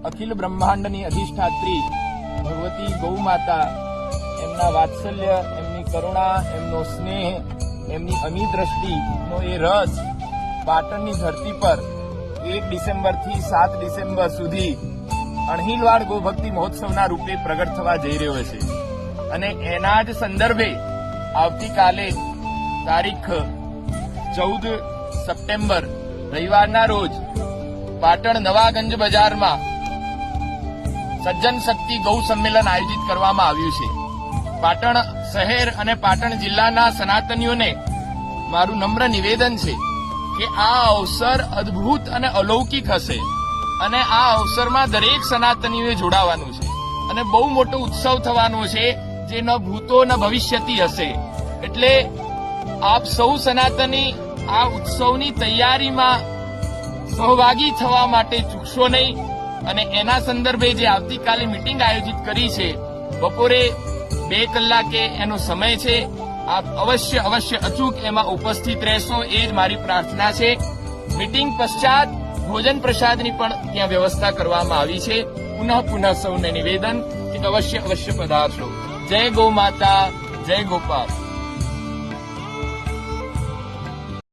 અખિલ બ્રહ્માંડની અધિષ્ઠાત્રી ભગવતી ગૌ માતા એમના વાત્સલ્ય, એમની કરુણા, એમનો સ્નેહ, એમની અમી દ્રષ્ટિનો એ રસ પાટણની ધરતી પર 1 ડિસેમ્બરથી 7 ડિસેમ્બર સુધી અણહિલવાડ ગોભક્તિ મહોત્સવના રૂપે પ્રગટ થવા જઈ રહ્યો છે. અને એના જ સંદર્ભે આવતીકાલે તારીખ 14 સપ્ટેમ્બર રવિવારના રોજ પાટણ નવાગંજ બજારમાં સજ્જન શક્તિ ગૌ સંમેલન આયોજિત કરવામાં આવ્યું છે. પાટણ શહેર અને પાટણ જિલ્લાના સનાતનીઓને મારું નમ્ર નિવેદન છે કે આ અવસર અદ્ભુત અને અલૌકિક હશે અને આ અવસરમાં દરેક સનાતનીઓએ જોડાવાનું છે અને બહુ મોટો ઉત્સવ થવાનો છે જે ન ભૂતો ન ભવિષ્યથી હશે. એટલે આપ સૌ સનાતની આ ઉત્સવની તૈયારીમાં સહભાગી થવા માટે ચૂકશો નહીં. અને એના સંદર્ભે જે આવતીકાલે મીટિંગ આયોજિત કરી છે, બપોરે 2 કલાકે એનો સમય છે. આપ અવશ્ય અચૂક એમાં ઉપસ્થિત રહેશો એ જ મારી પ્રાર્થના છે. મીટિંગ પશ્ચાત ભોજન પ્રસાદની પણ ત્યાં વ્યવસ્થા કરવામાં આવી છે. પુનઃ સૌને નિવેદન કે અવશ્ય પધારશો. જય ગૌ માતા, જય ગોપાલ.